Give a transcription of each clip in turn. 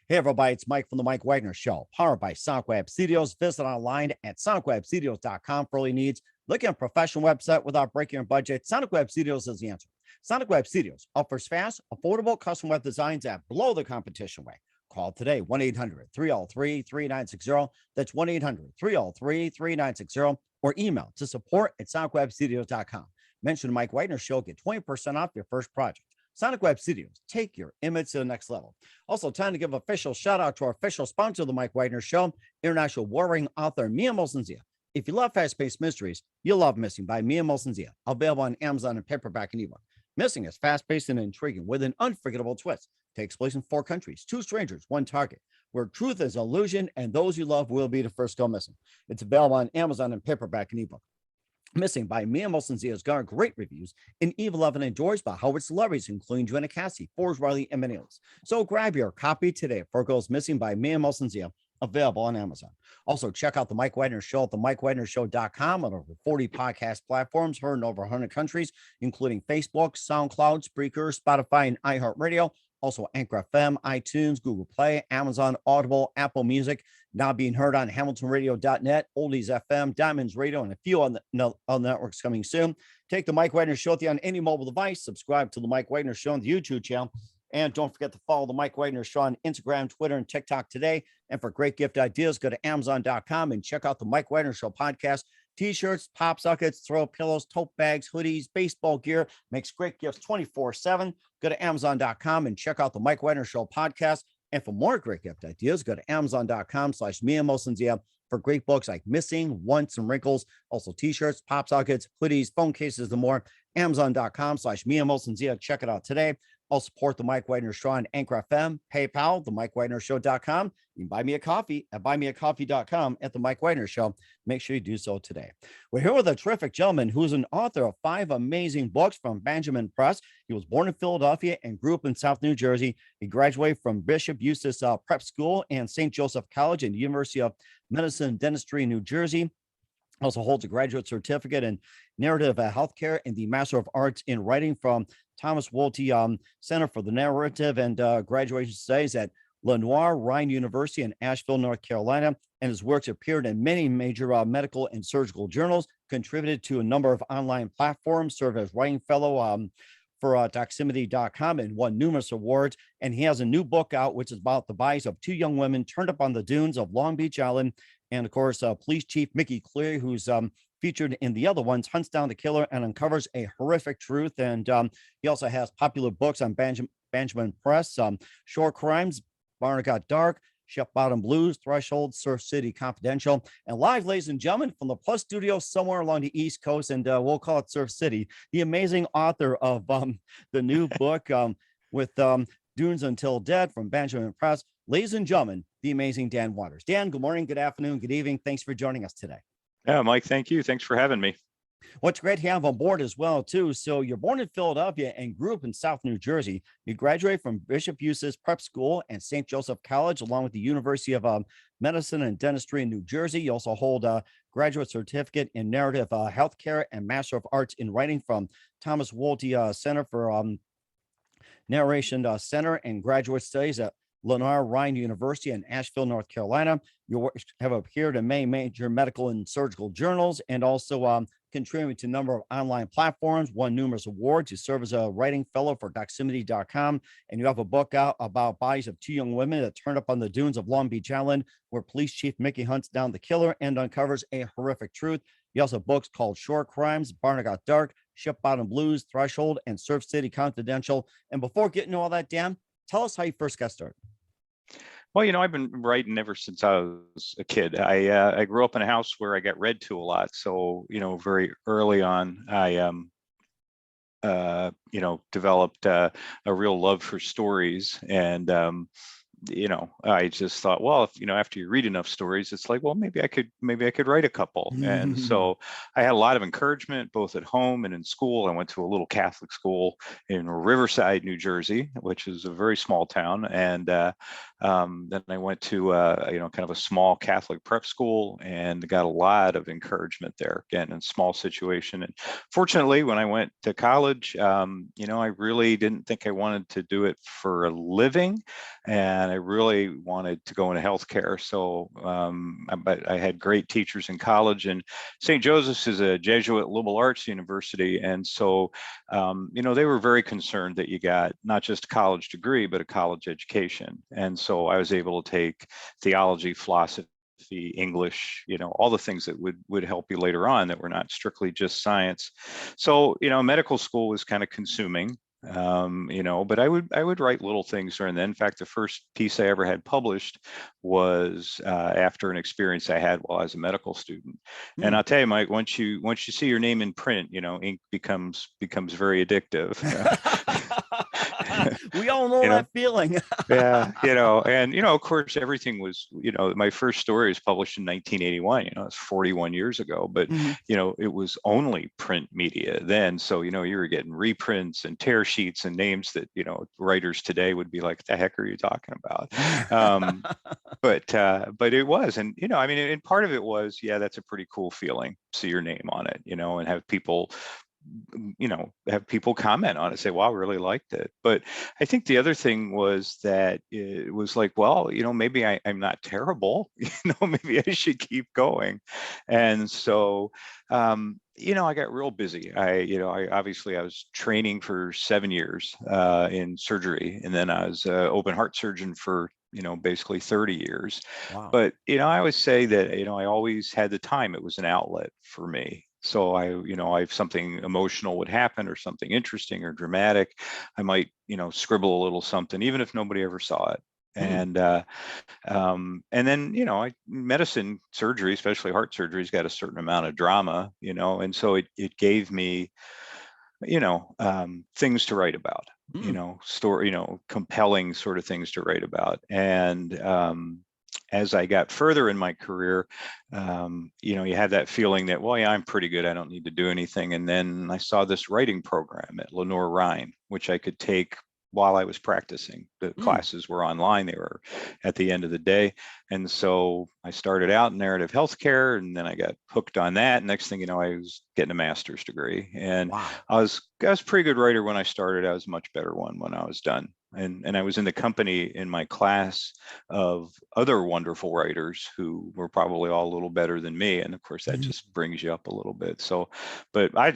Hey everybody, it's Mike from the Mike Wagner Show, powered by SonicWeb Studios. Visit online at sonicwebstudios.com for all your needs. Looking at a professional website without breaking your budget, SonicWeb Studios is the answer. SonicWeb Studios offers fast, affordable custom web designs that blow the competition away. Call today, 1-800-303-3960. That's 1-800-303-3960, or email to support@sonicwebstudios.com. Mention the Mike Wagner Show, get 20% off your first project. Sonic Web Studios, take your image to the next level. Also, time to give official shout out to our official sponsor of the Mike Wagner Show, international warring author Mia Molson-Zia. If you love fast-paced mysteries, you'll love Missing by Mia Molson-Zia, available on Amazon in paperback and ebook. Missing is fast-paced and intriguing with an unforgettable twist. Takes place in 4 countries, 2 strangers, 1 target, where truth is illusion and those you love will be the first to go missing. It's available on Amazon in paperback and ebook. Missing by Mia Molson-Zia has garnered great reviews, and Eve 11 enjoys by Howard celebrities, including Joanna Cassie, Forbes Riley, and many others. So grab your copy today for Girls Missing by Mia Molson-Zia, available on Amazon. Also, check out the Mike Wagner Show at themikewagnershow.com on over 40 podcast platforms, heard in over 100 countries, including Facebook, SoundCloud, Spreaker, Spotify, and iHeartRadio. Also, Anchor FM, iTunes, Google Play, Amazon, Audible, Apple Music, now being heard on HamiltonRadio.net, Oldies FM, Diamonds Radio, and a few on the networks coming soon. Take the Mike Wagner Show with you on any mobile device. Subscribe to the Mike Wagner Show on the YouTube channel. And don't forget to follow the Mike Wagner Show on Instagram, Twitter, and TikTok today. And for great gift ideas, go to Amazon.com and check out the Mike Wagner Show podcast. T-shirts, pop sockets, throw pillows, tote bags, hoodies, baseball gear, makes great gifts 24/7. Go to Amazon.com and check out the Mike Wagner Show podcast. And for more great gift ideas, go to Amazon.com/Mia Molson-Zia for great books like Missing, Once, and Wrinkles. Also T-shirts, pop sockets, hoodies, phone cases, and more. Amazon.com/Mia Molson-Zia. Check it out today. I'll support the Mike Wagner Show on Anchor FM, PayPal, themikewagnershow.com. You can buy me a coffee at buymeacoffee.com at the Mike Wagner Show. Make sure you do so today. We're here with a terrific gentleman who's an author of 5 amazing books from Bandageman Press. He was born in Philadelphia and grew up in South New Jersey. He graduated from Bishop Eustace Prep School and St. Joseph College and the University of Medicine and Dentistry in New Jersey. Also holds a graduate certificate in narrative healthcare and the Master of Arts in Writing from Thomas Wolty Center for the Narrative and Graduation Studies at Lenoir Rhine University in Asheville, North Carolina. And his works appeared in many major medical and surgical journals, contributed to a number of online platforms, served as writing fellow for Doximity.com, and won numerous awards. And he has a new book out, which is about the bodies of 2 young women turned up on the dunes of Long Beach Island. And of course, Police Chief Mickey Cleary, who's featured in the other ones, hunts down the killer and uncovers a horrific truth. And he also has popular books on Bandageman Press, Short Crimes, Barnegat Dark, Ship Bottom Blues, Threshold, Surf City Confidential, and live, ladies and gentlemen, from the Plus Studio somewhere along the East Coast, and we'll call it Surf City, the amazing author of the new book with Dunes Until Dead from Bandageman Press. Ladies and gentlemen, the amazing Dan Waters. Dan, good morning, good afternoon, good evening. Thanks for joining us today. Yeah, Mike, thank you. Thanks for having me. What's great to have on board as well, too. So you're born in Philadelphia and grew up in South New Jersey. You graduated from Bishop Eustace Prep School and St. Joseph College, along with the University of Medicine and Dentistry in New Jersey. You also hold a graduate certificate in narrative healthcare and Master of Arts in Writing from Thomas Wolty Center for Narration Center and Graduate Studies at Lenoir Rhine University in Asheville, North Carolina. Your works have appeared in many major medical and surgical journals, and also contributing to a number of online platforms, won numerous awards. You serve as a writing fellow for Doximity.com, and you have a book out about bodies of 2 young women that turned up on the dunes of Long Beach Island, where Police Chief Mickey hunts down the killer and uncovers a horrific truth. You also have books called Short Crimes, Barnegat Dark, Ship Bottom Blues, Threshold, and Surf City Confidential. And before getting to all that, Dan, tell us how you first got started. Well, I've been writing ever since I was a kid. I grew up in a house where I got read to a lot. So, very early on, I, developed a real love for stories. And, I just thought, well, if, after you read enough stories, it's like, well, maybe I could write a couple. And so I had a lot of encouragement, both at home and in school. I went to a little Catholic school in Riverside, New Jersey, which is a very small town. And then I went to, kind of a small Catholic prep school and got a lot of encouragement there, again, in a small situation. And fortunately, when I went to college, I really didn't think I wanted to do it for a living. And I really wanted to go into healthcare. So, but I had great teachers in college, and St. Joseph's is a Jesuit liberal arts university. And so, they were very concerned that you got not just a college degree, but a college education. And so I was able to take theology, philosophy, English, all the things that would help you later on that were not strictly just science. So, medical school was kind of consuming. But I would write little things during then. In fact, the first piece I ever had published was after an experience I had while I was a medical student. And I'll tell you, Mike, once you see your name in print, ink becomes very addictive. We all know that feeling. Yeah, and of course, everything was, my first story was published in 1981. It's 41 years ago, but it was only print media then. So you were getting reprints and tear sheets and names that writers today would be like, "The heck are you talking about?" But it was, and and part of it was, yeah, that's a pretty cool feeling. See your name on it, and have people comment on it, say, wow, I really liked it. But I think the other thing was that it was like, well, maybe I'm not terrible, maybe I should keep going. And so I got real busy. I obviously I was training for 7 years in surgery, and then I was an open heart surgeon for basically 30 years. Wow. But I always say that I always had the time. It was an outlet for me. So if something emotional would happen or something interesting or dramatic, I might scribble a little something, even if nobody ever saw it. And then medicine, surgery, especially heart surgery's got a certain amount of drama, and so it gave me things to write about, story, compelling sort of things to write about. And as I got further in my career, you have that feeling that, well, yeah, I'm pretty good, I don't need to do anything. And then I saw this writing program at Lenore Rhine, which I could take while I was practicing. The classes were online, they were at the end of the day. And so I started out in narrative healthcare, and then I got hooked on that. Next thing you know, I was getting a master's degree. And wow. I was a pretty good writer when I started. I was a much better one when I was done. And I was in the company in my class of other wonderful writers who were probably all a little better than me. And of course, that just brings you up a little bit. So, but I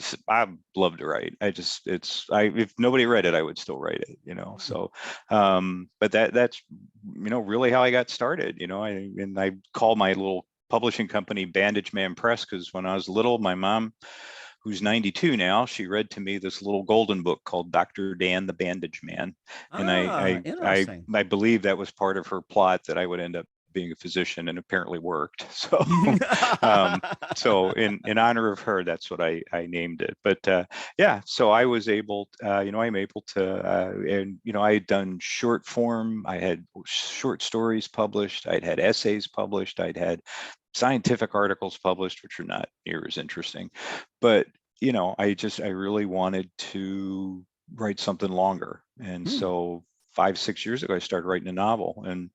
love to write. If nobody read it, I would still write it, So, but that's, really how I got started, I call my little publishing company Bandageman Press, because when I was little, my mom, who's 92 now, she read to me this little golden book called Dr. Dan the Bandage Man. And I believe that was part of her plot, that I would end up being a physician, and apparently worked. So so in honor of her, that's what I named it. But yeah, so I was able, I'm able to, and I had done short form, I had short stories published, I'd had essays published, I'd had scientific articles published, which are not near as interesting. But I really wanted to write something longer. And so 5-6 years ago, I started writing a novel. And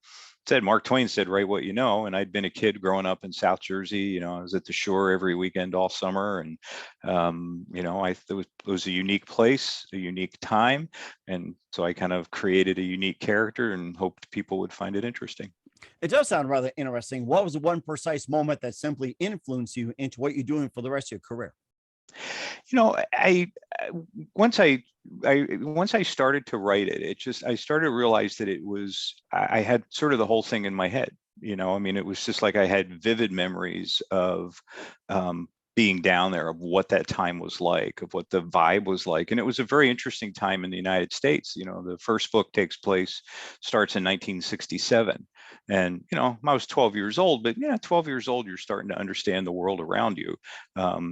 Mark Twain said, write what you know. And I'd been a kid growing up in South Jersey. I was at the shore every weekend all summer. And, it was a unique place, a unique time. And so I kind of created a unique character and hoped people would find it interesting. It does sound rather interesting. What was the one precise moment that simply influenced you into what you're doing for the rest of your career? I once I started to write it, I started to realize that I had sort of the whole thing in my head. It was just like I had vivid memories of being down there, of what that time was like, of what the vibe was like. And it was a very interesting time in the United States. The first book starts in 1967. And, I was 12 years old, but yeah, 12 years old, you're starting to understand the world around you.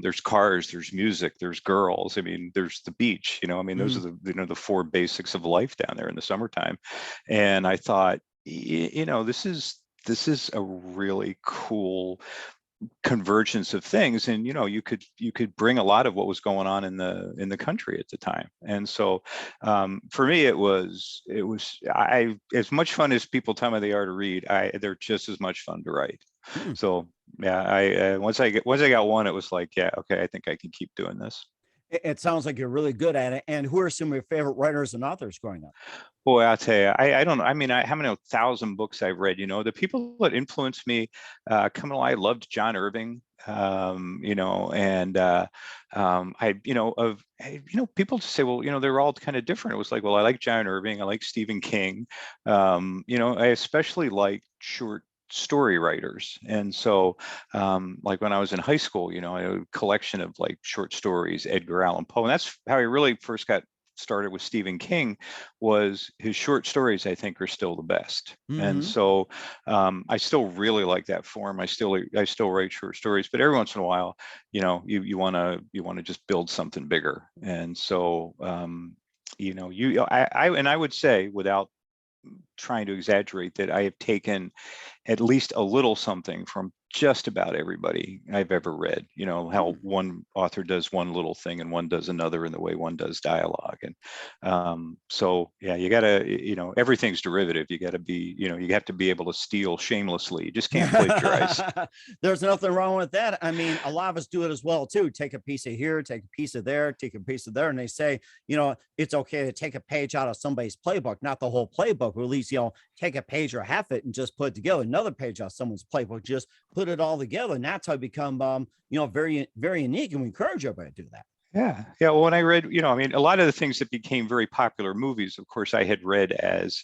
There's cars, there's music, there's girls. There's the beach, those are the four basics of life down there in the summertime. And I thought, this is a really cool convergence of things, and you could bring a lot of what was going on in the country at the time. And so for me, it was as much fun as people tell me they are to read, they're just as much fun to write. So yeah, once I got one, it was like, yeah, okay, I think I can keep doing this. It sounds like you're really good at it. And who are some of your favorite writers and authors growing up? Boy, I'll tell you, I don't know. I mean, how many 1,000 books I've read, the people that influenced me, coming along, I loved John Irving, and people just say, well, they're all kind of different. It was like, well, I like John Irving. I like Stephen King. I especially like short story writers. And so, like when I was in high school, a collection of like short stories, Edgar Allan Poe, and that's how I really first got started with Stephen King. Was his short stories, I think, are still the best. And Hmm. so I still really like that form. I still write short stories, but every once in a while, you want to just build something bigger. And so I would say, without trying to exaggerate, that I have taken at least a little something from just about everybody I've ever read. How one author does one little thing and one does another, in the way one does dialogue. And so, yeah, you gotta, everything's derivative. You gotta be, you have to be able to steal shamelessly. You just can't plagiarize. There's nothing wrong with that. I mean, a lot of us do it as well too. Take a piece of here, take a piece of there, take a piece of there. And they say, it's okay to take a page out of somebody's playbook, not the whole playbook, or at least, take a page or half it and just put it together. Another page out of someone's playbook, just put it all together. And that's how it become, very, very unique. And we encourage everybody to do that. Yeah. Yeah. Well, when I read, I mean, a lot of the things that became very popular movies, of course, I had read as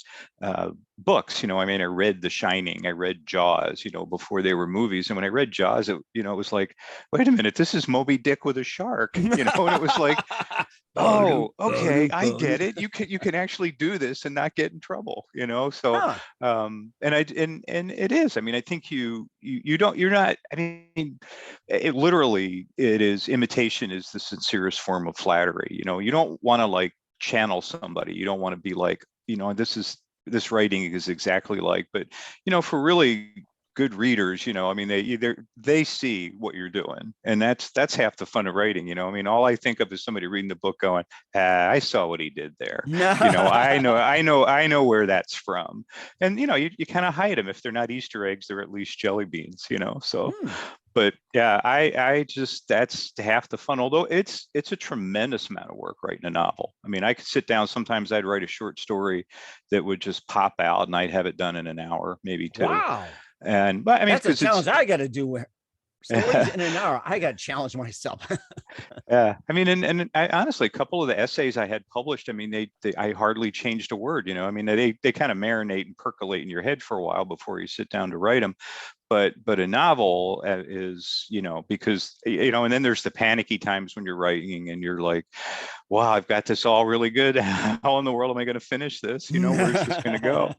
books. I mean, I read The Shining, I read Jaws, before they were movies. And when I read Jaws, it was like, wait a minute, this is Moby Dick with a shark, and it was like, oh, okay, I get it. You can actually do this and not get in trouble, So, Huh. and it is. I mean, I think you're not. I mean, it is, imitation is the sincerest form of flattery. You don't want to like channel somebody. You don't want to be like, this writing is exactly like. But for really good readers, I mean, they see what you're doing, and that's half the fun of writing. I mean, all I think of is somebody reading the book going, I saw what he did there. I know where that's from. And you kind of hide them. If they're not Easter eggs, they're at least jelly beans. So. Hmm. But yeah, I just, that's half the fun. Although it's a tremendous amount of work writing a novel. I mean, I could sit down. Sometimes I'd write a short story that would just pop out, and I'd have it done in an hour, maybe two. Wow. But I mean, That's a because it's challenge I got to do. Stories in an hour. I got to challenge myself. yeah. I mean, and I honestly, a couple of the essays I had published, I mean, I hardly changed a word. I mean, they kind of marinate and percolate in your head for a while before you sit down to write them. But a novel is, because and then there's the panicky times when you're writing and you're like, wow, I've got this all really good. How in the world am I going to finish this? Where's this going to go?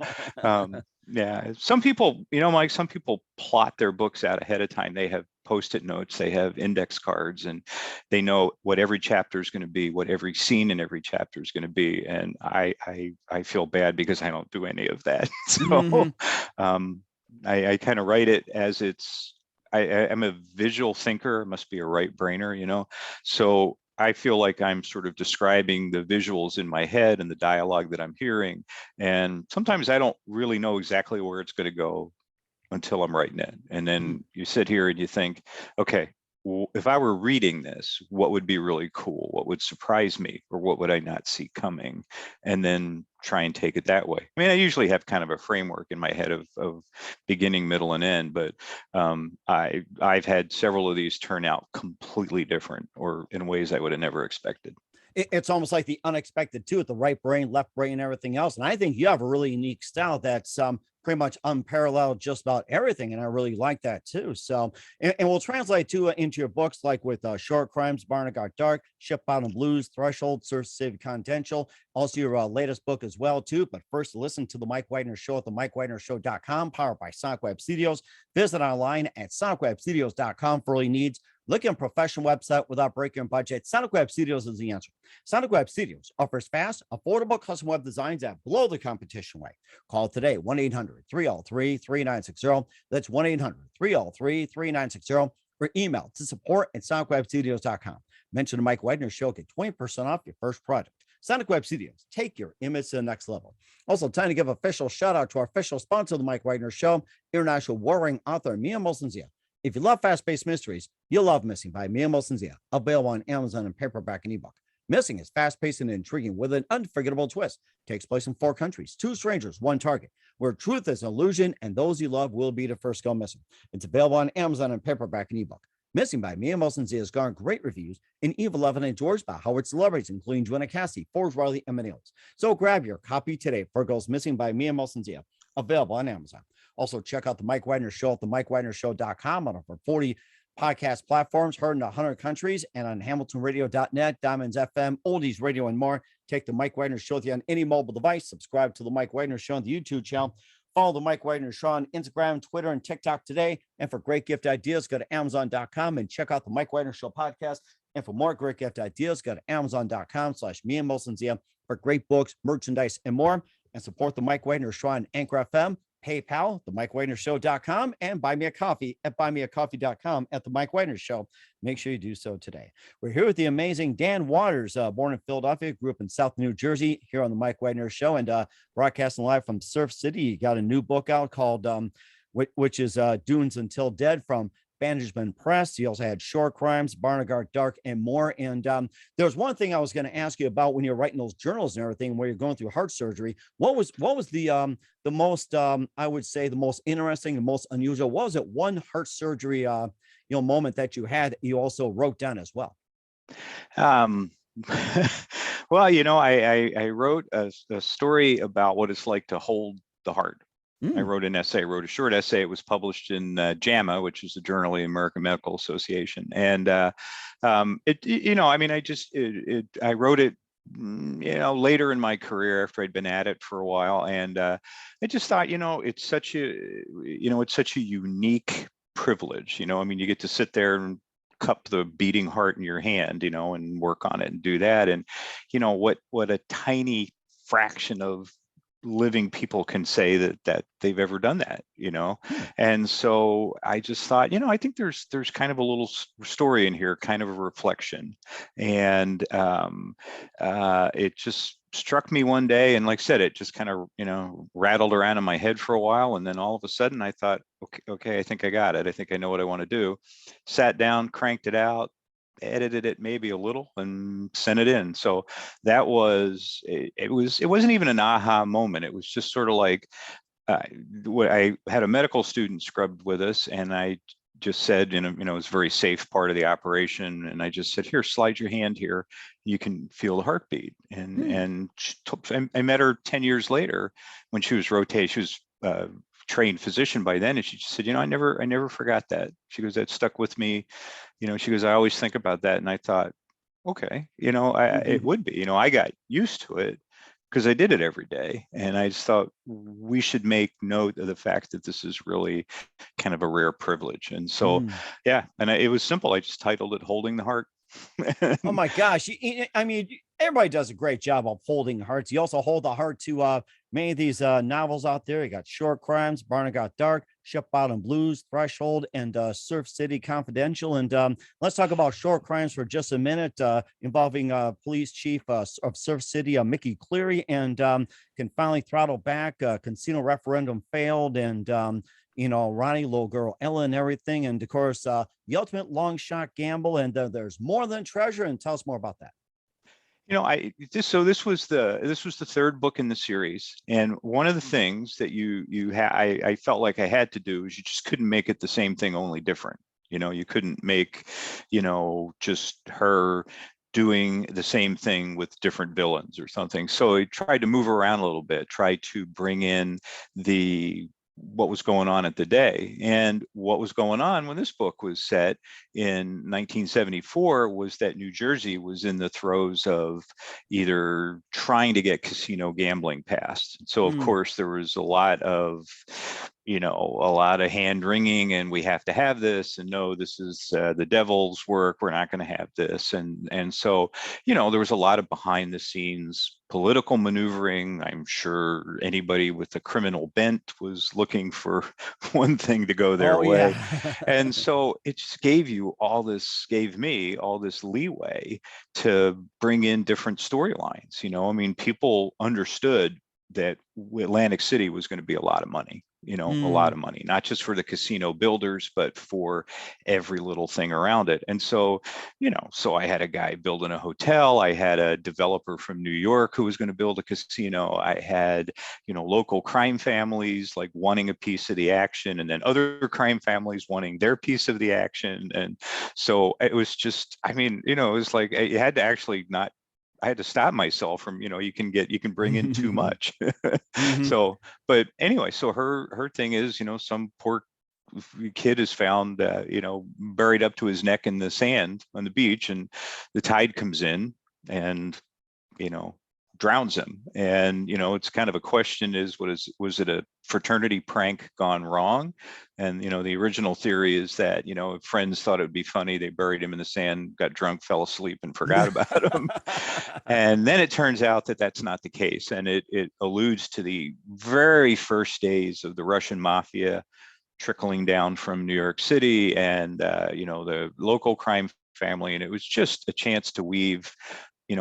Yeah, some people, Mike, some people plot their books out ahead of time. They have post-it notes, they have index cards, and they know what every chapter is going to be, what every scene in every chapter is going to be. And I feel bad because I don't do any of that. So I kind of write it as it's. I'm a visual thinker. Must be a right brainer, So I feel like I'm sort of describing the visuals in my head and the dialogue that I'm hearing. And sometimes I don't really know exactly where it's going to go until I'm writing it. And then you sit here and you think, okay, if I were reading this, what would be really cool? What would surprise me? Or what would I not see coming? And then try and take it that way. I mean, I usually have kind of a framework in my head of beginning, middle, and end, but I've had several of these turn out completely different, or in ways I would have never expected. It's almost like the unexpected too, with the right brain, left brain, and everything else. And I think you have a really unique style that's pretty much unparalleled just about everything. And I really like that too. So, and we'll translate to into your books, like with Short Crimes, Barnegat Dark, Shipbound Blues, Threshold, Search City Confidential, also your latest book as well too. But first, listen to the Mike Widener Show at the MikeWidenerShow.com, powered by Sonic Web Studios. Visit online at SonicWebStudios.com for all your needs. Looking at a professional website without breaking your budget, Sonic Web Studios is the answer. Sonic Web Studios offers fast, affordable custom web designs that blow the competition away. Call today, 1-800-303-3960. That's 1-800-303-3960. Or email to support@sonicwebstudios.com. Mention the Mike Widener Show, get 20% off your first project. Sonic Web Studios, take your image to the next level. Also, time to give official shout out to our official sponsor of the Mike Widener Show, international warring author Mia Molson-Zia. If you love fast-paced mysteries, you'll love Missing by Mia Zia, available on Amazon in paperback and ebook. Missing is fast-paced and intriguing with an unforgettable twist. Takes place in 4 countries, 2 strangers, 1 target, where truth is an illusion and those you love will be the first go missing. It's available on Amazon in paperback and ebook. Missing by Mia Zia has garnered great reviews in Eve 11 and George by Howard celebrities, including Joanna Cassie, Forbes Riley, and many others. So grab your copy today for Girls Missing by Mia Zia, available on Amazon. Also, check out the Mike Wagner Show at themikewagnershow.com on over 40 podcast platforms, heard in 100 countries, and on hamiltonradio.net, Diamonds FM, Oldies Radio, and more. Take the Mike Wagner Show with you on any mobile device. Subscribe to the Mike Wagner Show on the YouTube channel. Follow the Mike Wagner Show on Instagram, Twitter, and TikTok today. And for great gift ideas, go to Amazon.com and check out the Mike Wagner Show podcast. And for more great gift ideas, go to Amazon.com/MeandMilsonZia for great books, merchandise, and more. And support the Mike Wagner Show on Anchor FM, PayPal, themikewagnershow.com, and buy me a coffee at buymeacoffee.com at the Mike Wagner Show. Make sure you do so today. We're here with the amazing Dan Waters, born in Philadelphia, grew up in South New Jersey, here on the Mike Wagner Show, and broadcasting live from Surf City. You got a new book out called, which is Dunes and Til Dead from Bandageman Press. He also had Short Crimes, Barnegat Dark, and more. And there's one thing I was going to ask you about when you're writing those journals and everything, where you're going through heart surgery. What was the most I would say the most interesting, the most unusual? What was it? One heart surgery moment that you had that you also wrote down as well? Well, I wrote a story about what it's like to hold the heart. I wrote an essay, wrote a short essay. It was published in JAMA, which is the Journal of the American Medical Association. And I wrote it, later in my career after I'd been at it for a while. And I just thought, it's such a unique privilege. You get to sit there and cup the beating heart in your hand, and work on it and do that. And, what a tiny fraction of living people can say that they've ever done that, and so I just thought, I think there's kind of a little story in here, kind of a reflection, and it just struck me one day, and like I said, it just kind of rattled around in my head for a while, and then all of a sudden I thought, okay, I think I got it. I think I know what I want to do. Sat down, cranked it out, edited it maybe a little, and sent it in. So that was it wasn't even an aha moment. It was just sort of like I had a medical student scrubbed with us, and I just said, it was a very safe part of the operation, and I just said, here, slide your hand here, you can feel the heartbeat. And I met her 10 years later when she was rotating. She was trained physician by then, and she just said, I never forgot that. She goes, that stuck with me. She goes, I always think about that. And I thought, okay, it would be, I got used to it because I did it every day. And I just thought we should make note of the fact that this is really kind of a rare privilege. And so, yeah, and it was simple. I just titled it Holding the Heart. Oh my gosh. I mean, everybody does a great job of holding hearts. You also hold the heart to many of these novels out there. You got Short Crimes, Barnegat Dark, Ship Bottom Blues, Threshold, and Surf City Confidential. And let's talk about Short Crimes for just a minute, involving police chief of Surf City, Mickey Cleary, and can finally throttle back. Casino referendum failed, and Ronnie, little girl Ella, and everything. And of course, the ultimate long shot gamble. And there's more than treasure. And tell us more about that. This was the third book in the series, and one of the things that I felt like I had to do is you just couldn't make it the same thing, only different. You couldn't make, just her doing the same thing with different villains or something. So I tried to move around a little bit, tried to bring in what was going on at the day. And what was going on when this book was set in 1974 was that New Jersey was in the throes of either trying to get casino gambling passed. So of course there was a lot of hand wringing, and we have to have this, and no, this is the devil's work, we're not going to have this. And so, there was a lot of behind the scenes political maneuvering. I'm sure anybody with a criminal bent was looking for one thing to go their way. Yeah. And so it just gave me all this leeway to bring in different storylines. People understood that Atlantic City was going to be a lot of money. a lot of money, not just for the casino builders, but for every little thing around it. And so, so I had a guy building a hotel. I had a developer from New York who was going to build a casino. I had, local crime families like wanting a piece of the action, and then other crime families wanting their piece of the action. And so it was just, it was like, you had to actually not, I had to stop myself from, you can bring in too much. So, but anyway, so her thing is, some poor kid is found, buried up to his neck in the sand on the beach, and the tide comes in and, drowns him. And, it's kind of a question is, was it a fraternity prank gone wrong? And, the original theory is that, friends thought it would be funny. They buried him in the sand, got drunk, fell asleep, and forgot about him. And then it turns out that that's not the case. And it alludes to the very first days of the Russian mafia trickling down from New York City and, the local crime family. And it was just a chance to weave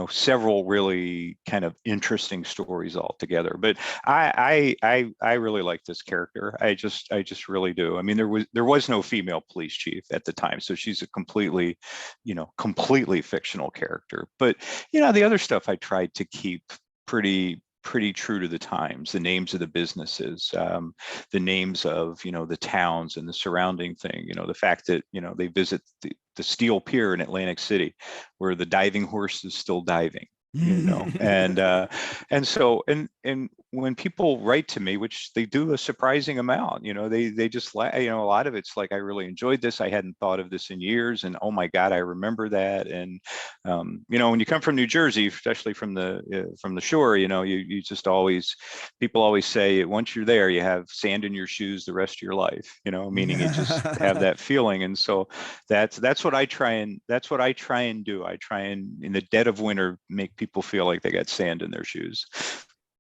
several really kind of interesting stories all together. But I really like this character. I just really do. I mean, there was no female police chief at the time, so she's a completely fictional character. But the other stuff I tried to keep pretty true to the times. The names of the businesses, the names of the towns and the surrounding thing. The fact that they visit the Steel Pier in Atlantic City, where the diving horse is still diving. And so when people write to me, which they do a surprising amount, they just a lot of it's like, I really enjoyed this. I hadn't thought of this in years, and oh my God, I remember that. And when you come from New Jersey, especially from the shore, you just people always say once you're there, you have sand in your shoes the rest of your life. Meaning you just have that feeling. And so that's what I try and do. I try and, in the dead of winter, make people feel like they got sand in their shoes.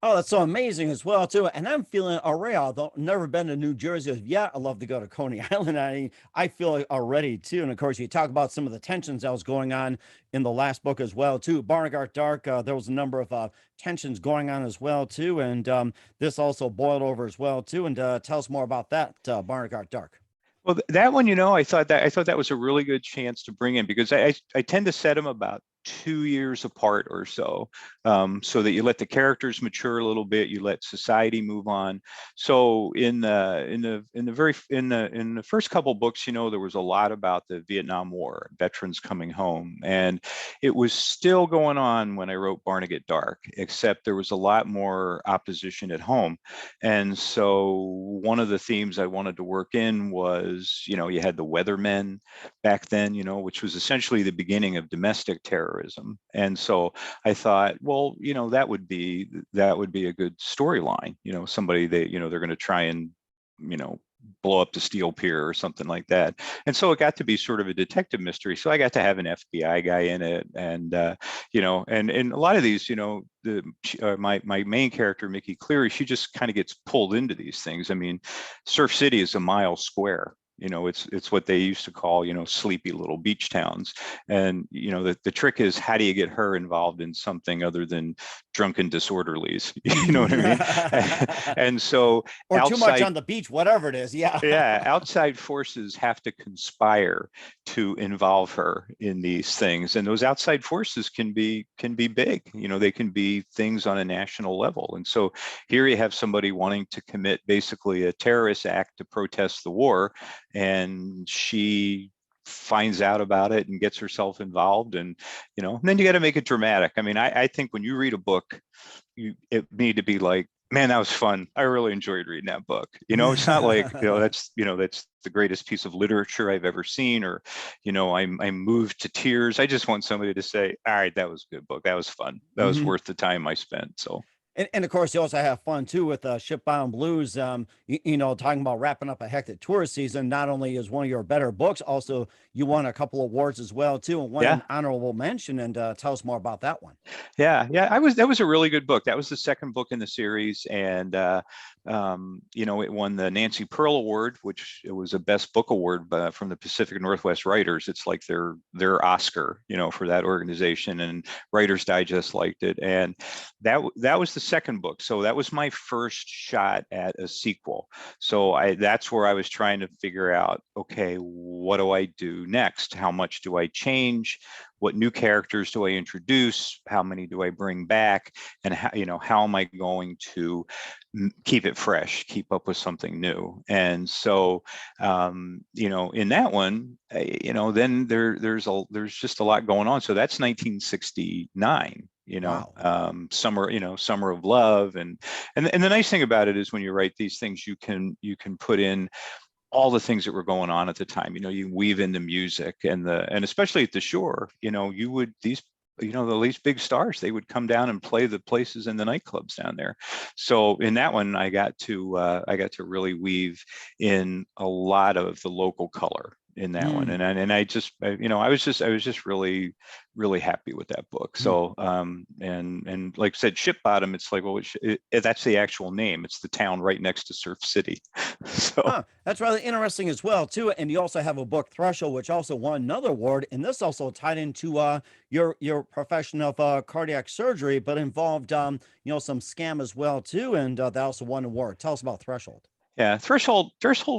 Oh, that's so amazing as well, too. And I'm feeling already, although never been to New Jersey yet, I love to go to Coney Island. I feel it already, too. And of course, you talk about some of the tensions that was going on in the last book as well, too. Barnegat Dark, there was a number of tensions going on as well, too. And this also boiled over as well, too. And tell us more about that, Barnegat Dark. Well, that one, I thought that was a really good chance to bring in, because I tend to set them about 2 years apart or so, so that you let the characters mature a little bit, you let society move on. So in the first couple books, there was a lot about the Vietnam War, veterans coming home, and it was still going on when I wrote Barnegat Dark, except there was a lot more opposition at home. And so one of the themes I wanted to work in was, you had the weathermen back then, which was essentially the beginning of domestic terrorism. And so I thought, well, that would be a good storyline. Somebody that, they're going to try and, blow up the Steel Pier or something like that. And so it got to be sort of a detective mystery. So I got to have an FBI guy in it, and and a lot of these, my main character, Mickey Cleary, she just kind of gets pulled into these things. I mean, Surf City is a mile square. It's what they used to call, sleepy little beach towns. And, the trick is, how do you get her involved in something other than drunken disorderlies? You know what I mean? And so, or too much on the beach, whatever it is. Yeah. Yeah. Outside forces have to conspire to involve her in these things. And those outside forces can be big, they can be things on a national level. And so here you have somebody wanting to commit basically a terrorist act to protest the war, and she finds out about it and gets herself involved, and and then you got to make it dramatic. I mean, I think when you read a book, it need to be like, man, that was fun. I really enjoyed reading that book. It's not like, that's the greatest piece of literature I've ever seen, or, I'm moved to tears. I just want somebody to say, all right, that was a good book. That was fun. That was worth the time I spent. So. And of course, you also have fun too with Shipbound Blues. Talking about wrapping up a hectic tourist season. Not only is one of your better books, also you won a couple awards as well too, and one an honorable mention. And tell us more about that one. Yeah. That was a really good book. That was the second book in the series, and It won the Nancy Pearl Award, which it was a Best Book Award from the Pacific Northwest Writers. It's like their Oscar, for that organization, and Writers Digest liked it. And that was the second book. So that was my first shot at a sequel. So that's where I was trying to figure out, okay, what do I do next? How much do I change? What new characters do I introduce? How many do I bring back? And how am I going to keep it fresh, keep up with something new? And so, in that one, then there's just a lot going on. So that's 1969. Wow. Summer of Love, and the nice thing about it is when you write these things, you can put in all the things that were going on at the time. You weave in the music and especially at the shore, these big stars, they would come down and play the places in the nightclubs down there. So in that one, I got to really weave in a lot of the local color in that one. And I was just really, really happy with that book. So, and like I said, Ship Bottom, it's like, well, that's the actual name. It's the town right next to Surf City. So that's rather interesting as well, too. And you also have a book, Threshold, which also won another award. And this also tied into your profession of cardiac surgery, but involved some scam as well, too. And that also won an award. Tell us about Threshold. Yeah, Threshold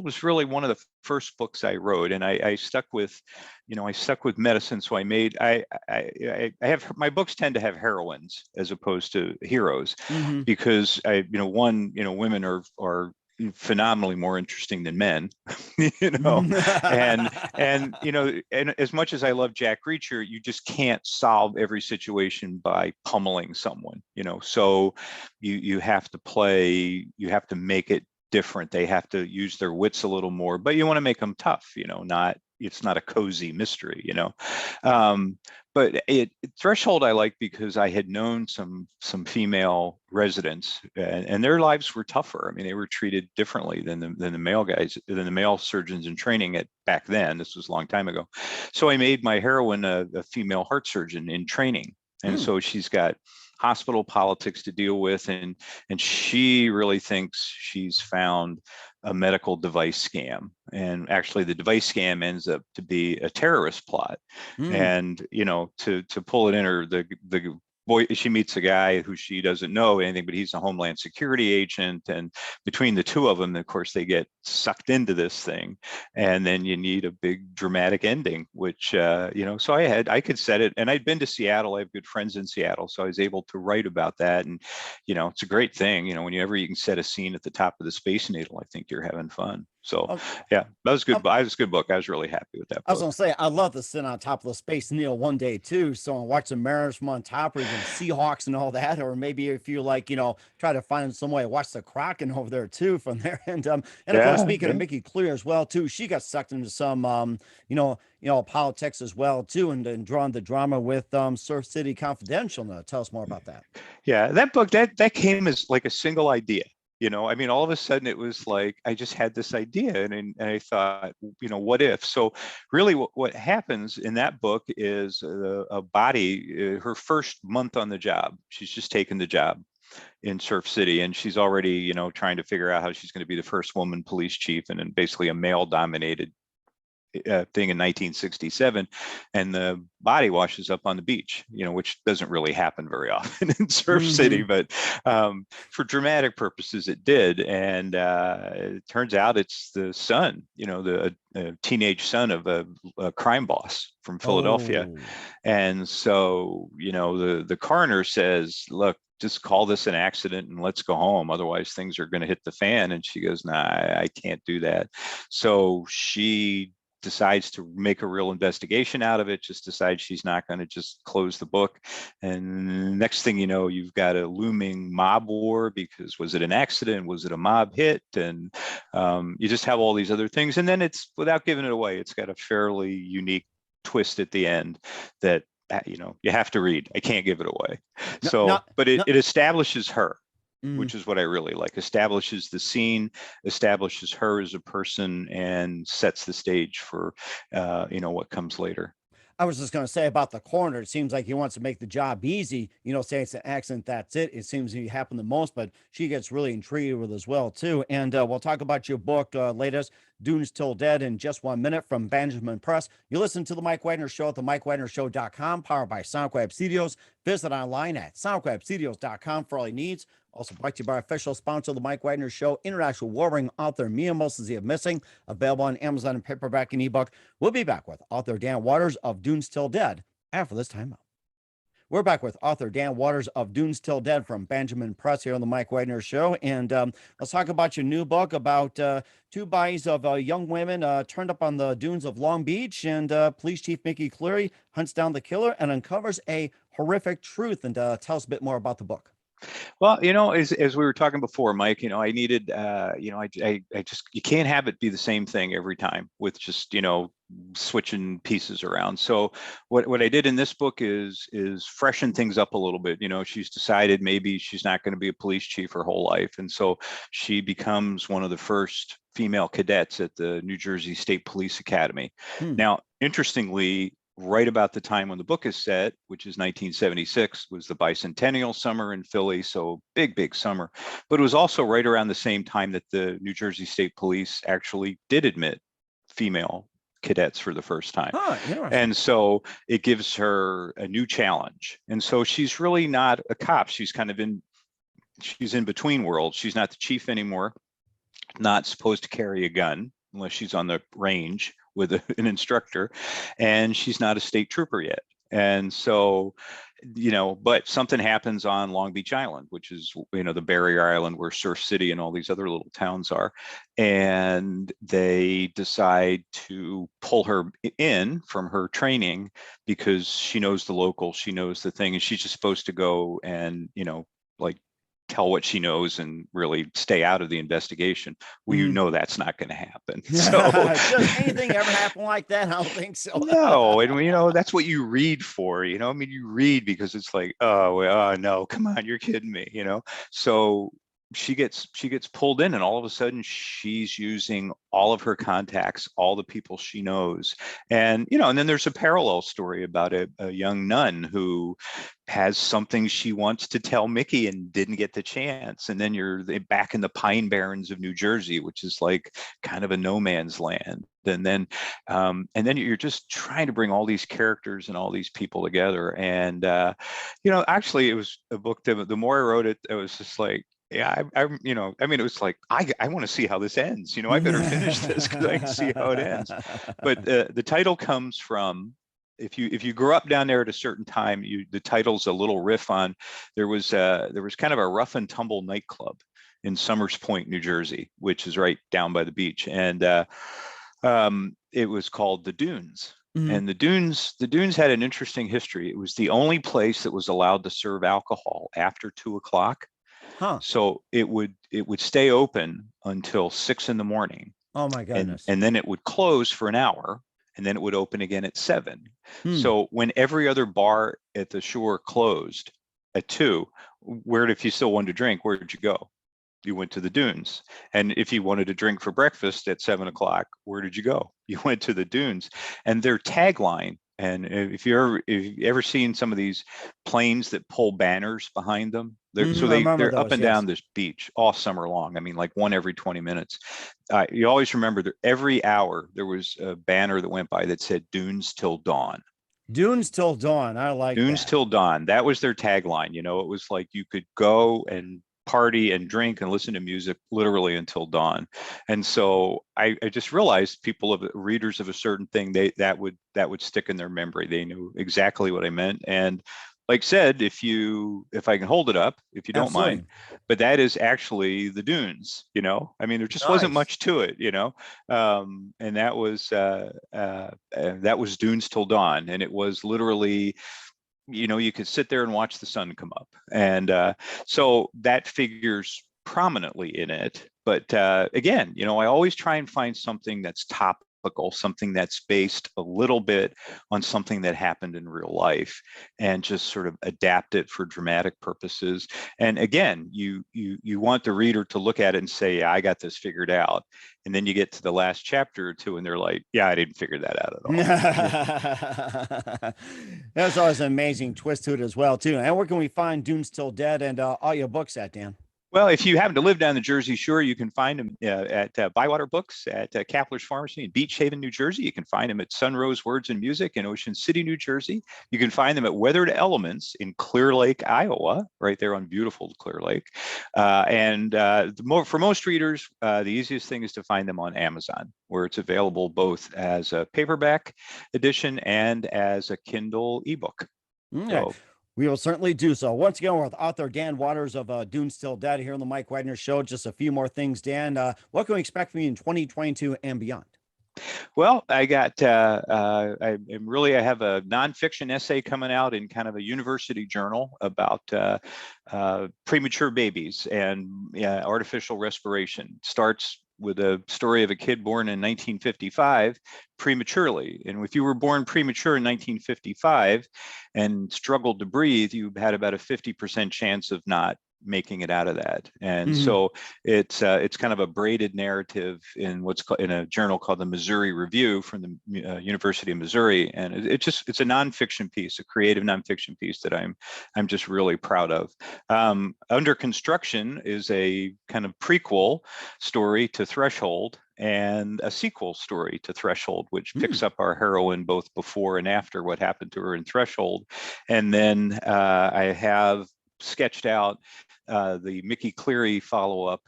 was really one of the first books I wrote, and I stuck with, medicine. So I have, my books tend to have heroines as opposed to heroes, because women are phenomenally more interesting than men, and as much as I love Jack Reacher, you just can't solve every situation by pummeling someone, so you have to make it different. They have to use their wits a little more, but you want to make them tough, it's not a cozy mystery, but Threshold I like because I had known some female residents, and their lives were tougher. I mean, they were treated differently than the male guys, than the male surgeons in training back then. This was a long time ago. So I made my heroine a female heart surgeon in training. And so she's got hospital politics to deal with, and she really thinks she's found a medical device scam, and actually the device scam ends up to be a terrorist plot. And to pull it in her, the boy, she meets a guy who she doesn't know anything, but he's a Homeland Security agent, and between the two of them, of course, they get sucked into this thing, and then you need a big dramatic ending, which so I could set it, and I'd been to Seattle. I have good friends in Seattle, so I was able to write about that. And it's a great thing, whenever you can set a scene at the top of the Space Needle, I think you're having fun. So yeah, that was good. That was a good book. I was really happy with that book. I was gonna say, I love to sit on top of the Space Needle one day too. So and watch the Mariners from on top, or even Seahawks and all that. Or maybe if you like, try to find some way to watch the Kraken over there too from there. And of course, speaking of Mickey Clear as well too, she got sucked into some politics as well too, and drawn the drama with Surf City Confidential. Now, tell us more about that. Yeah, that book that came as like a single idea. I mean, all of a sudden it was like I just had this idea, and I thought, what if? So really what happens in that book is a body, her first month on the job, she's just taken the job in Surf City, and she's already, trying to figure out how she's going to be the first woman police chief, and in basically a male dominated thing in 1967, and the body washes up on the beach, which doesn't really happen very often in Surf City, but for dramatic purposes it did. And it turns out it's the son, the teenage son of a crime boss from Philadelphia. And so the coroner says, look, just call this an accident and let's go home, otherwise things are going to hit the fan. And she goes, nah, I can't do that. So she decides to make a real investigation out of it, just decides she's not going to just close the book. And next thing you know, you've got a looming mob war, because was it an accident? Was it a mob hit? And you just have all these other things. And then it's, without giving it away, it's got a fairly unique twist at the end that, you have to read. I can't give it away. But it establishes her, which is what I really like. Establishes the scene, establishes her as a person, and sets the stage for what comes later. I was just going to say about the coroner. It seems like he wants to make the job easy. Say it's an accident. That's it. It seems to happen the most, but she gets really intrigued with as well too. And we'll talk about your book, latest Dunes Till Dead, in just 1 minute from Bandageman Press. You listen to the Mike Wagner Show at the MikeWagnerShow.com, powered by SoundWeb Studios. Visit online at SoundWebStudios.com for all your needs. Also brought to you by our official sponsor of the Mike Wagner Show, international warring author Mia Moses of Missing, available on Amazon and paperback and ebook. We'll be back with author Dan Waters of Dunes Till Dead after this time out. We're back with author Dan Waters of Dunes Till Dead from Bandageman Press here on the Mike Wagner Show. And let's talk about your new book about two bodies of young women turned up on the dunes of Long Beach. And Police Chief Mickey Cleary hunts down the killer and uncovers a horrific truth. And tell us a bit more about the book. Well, as we were talking before, Mike, I needed, I just, you can't have it be the same thing every time with just, switching pieces around. So what I did in this book is freshen things up a little bit. She's decided maybe she's not going to be a police chief her whole life. And so she becomes one of the first female cadets at the New Jersey State Police Academy. Now, interestingly, right about the time when the book is set, which is 1976, was the bicentennial summer in Philly. So big summer. But it was also right around the same time that the New Jersey State Police actually did admit female cadets for the first time. And so it gives her a new challenge. And so she's really not a cop. She's kind of she's in between worlds. She's not the chief anymore, not supposed to carry a gun unless she's on the range with an instructor, and she's not a state trooper yet. And so, but something happens on Long Beach Island, which is, the barrier island where Surf City and all these other little towns are. And they decide to pull her in from her training because she knows the local, she knows the thing, and she's just supposed to go and, tell what she knows and really stay out of the investigation. Well, that's not going to happen. So does anything ever happen like that? I don't think so. No. And that's what you read for, you read because it's like, oh no, come on, you're kidding me, So she gets pulled in, and all of a sudden she's using all of her contacts, all the people she knows. And and then there's a parallel story about a young nun who has something she wants to tell Mickey and didn't get the chance. And then you're back in the Pine Barrens of New Jersey, which is like kind of a no man's land. And then you're just trying to bring all these characters and all these people together. And actually it was a book that the more I wrote it, it was just like, yeah, it was like, I want to see how this ends. I better finish this because I can see how it ends. But the title comes from, if you grew up down there at a certain time, the title's a little riff on, there was kind of a rough and tumble nightclub in Summers Point, New Jersey, which is right down by the beach. And it was called the Dunes. And the Dunes had an interesting history. It was the only place that was allowed to serve alcohol after 2:00. So it would stay open until 6 a.m. Oh my goodness. And then it would close for an hour, and then it would open again at 7. So when every other bar at the shore closed at 2, if you still wanted to drink, where did you go? You went to the Dunes. And if you wanted to drink for breakfast at 7:00, where did you go? You went to the Dunes. And their tagline, and if you've ever seen some of these planes that pull banners behind them, they're up and down this beach all summer long. Like one every 20 minutes. You always remember that every hour there was a banner that went by that said Dunes Till Dawn. Dunes Till Dawn. I like Dunes Till Dawn. That was their tagline. It was like you could go and party and drink and listen to music literally until dawn. And so I just realized readers of a certain thing, that would stick in their memory. They knew exactly what I meant. And like said, if I can hold it up, if you don't mind, but that is actually the Dunes, there just wasn't much to it, and that was Dunes Till Dawn. And it was literally, you could sit there and watch the sun come up. And so that figures prominently in it. But again, I always try and find something that's top something that's based a little bit on something that happened in real life, and just sort of adapt it for dramatic purposes. And again, you want the reader to look at it and say, yeah, I got this figured out. And then you get to the last chapter or two and they're like, yeah, I didn't figure that out at all. There's always an amazing twist to it as well, too. And where can we find Dune's Till Dead and all your books at, Dan? Well, if you happen to live down the Jersey Shore, you can find them at Bywater Books at Kapler's Pharmacy in Beach Haven, New Jersey. You can find them at Sunrose Words and Music in Ocean City, New Jersey. You can find them at Weathered Elements in Clear Lake, Iowa, right there on beautiful Clear Lake. For most readers, the easiest thing is to find them on Amazon, where it's available both as a paperback edition and as a Kindle ebook. Okay. So, we will certainly do so. Once again, we're with author Dan Waters of Dune's Till Dead here on the Mike Widener Show. Just a few more things, Dan. What can we expect from you in 2022 and beyond? Well, I have a nonfiction essay coming out in kind of a university journal about premature babies and artificial respiration. Starts with a story of a kid born in 1955 prematurely. And if you were born premature in 1955 and struggled to breathe, you had about a 50% chance of not making it out of that. And so it's kind of a braided narrative in what's called, in a journal called the Missouri Review from the University of Missouri. And it's a nonfiction piece, a creative nonfiction piece that I'm just really proud of. Under construction is a kind of prequel story to Threshold, and a sequel story to Threshold, which picks up our heroine both before and after what happened to her in Threshold. And then I have sketched out the Mickey Cleary follow-up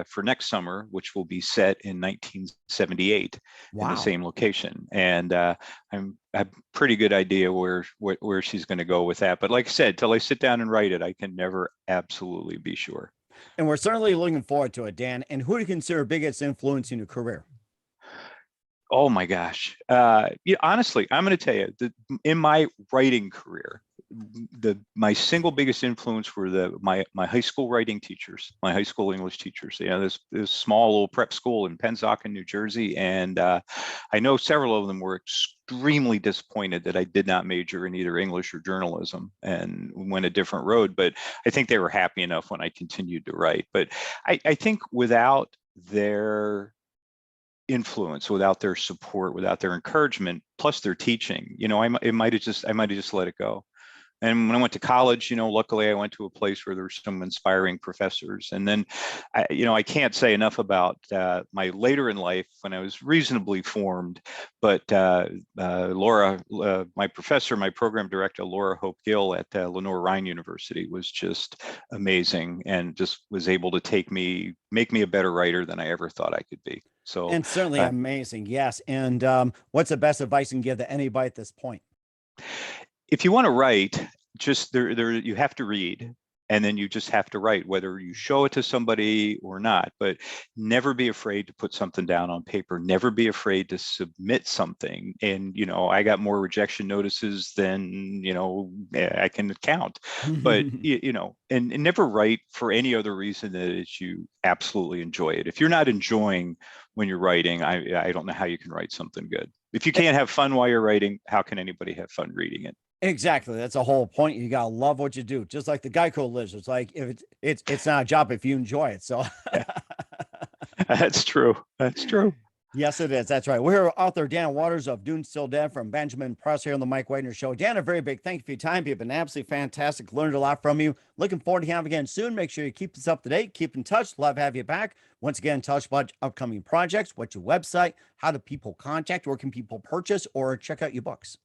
for next summer, which will be set in 1978 in the same location. And I have a pretty good idea where she's going to go with that. But like I said, till I sit down and write it, I can never absolutely be sure. And we're certainly looking forward to it, Dan. And who do you consider biggest influence in your career? Oh my gosh. Honestly, I'm going to tell you that in my writing career, my single biggest influence were my high school writing teachers, my high school English teachers. This small little prep school in Pennsauken, New Jersey, and I know several of them were extremely disappointed that I did not major in either English or journalism and went a different road. But I think they were happy enough when I continued to write. But I think without their influence, without their support, without their encouragement, plus their teaching, I might have just let it go. And when I went to college, luckily I went to a place where there were some inspiring professors. And then, I can't say enough about my later in life when I was reasonably formed, but Laura, my professor, my program director, Laura Hope Gill at Lenore-Rhine University was just amazing and just was able to make me a better writer than I ever thought I could be. So, and certainly amazing. Yes. And what's the best advice you can give to anybody at this point? If you want to write, just you have to read, and then you just have to write, whether you show it to somebody or not. But never be afraid to put something down on paper. Never be afraid to submit something. And I got more rejection notices than I can count. But and never write for any other reason than that you absolutely enjoy it. If you're not enjoying when you're writing, I don't know how you can write something good. If you can't have fun while you're writing, how can anybody have fun reading it? Exactly. That's the whole point. You gotta love what you do. Just like the Geico lives. It's like if it's not a job if you enjoy it. So yeah. That's true. That's true. Yes, it is. That's right. We're here with author Dan Waters of Dune's Till Dead from Bandageman Press here on the Mike Widener Show. Dan, a very big thank you for your time. You've been absolutely fantastic. Learned a lot from you. Looking forward to having you again soon. Make sure you keep us up to date. Keep in touch. Love to have you back. Once again, tell us about upcoming projects. What's your website? How do people contact? Where can people purchase or check out your books?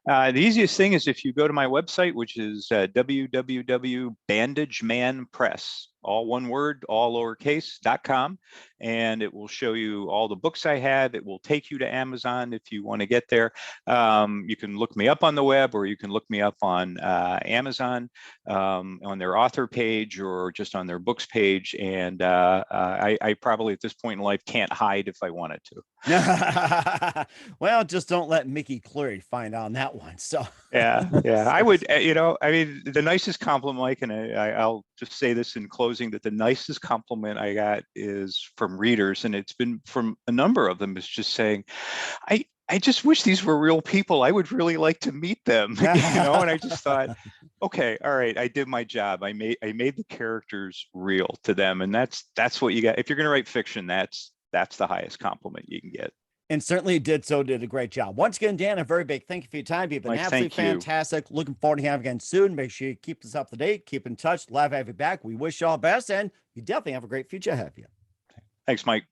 The easiest thing is if you go to my website, which is www.bandageman Press, all one word, all lowercase.com, and it will show you all the books I have. It will take you to Amazon if you want to get there. You can look me up on the web, or you can look me up on Amazon on their author page or just on their books page. And I probably at this point in life can't hide if I wanted to. Well, just don't let Mickey Cleary find out on that one. So yeah, I would, the nicest compliment, Mike, and I'll just say this in closing. closing that the nicest compliment I got is from readers, and it's been from a number of them, is just saying, I just wish these were real people. I would really like to meet them, you know. And I just thought, okay, all right, I did my job. I made the characters real to them, and that's what you got. If you're going to write fiction, that's the highest compliment you can get. And certainly did a great job. Once again, Dan, a very big thank you for your time. You've been Mike, absolutely thank you. fantastic. Looking forward to having you again soon. Make sure you keep us up to date, keep in touch. Love to have you back. We wish you all the best, and you definitely have a great future ahead of you. Thanks, Mike.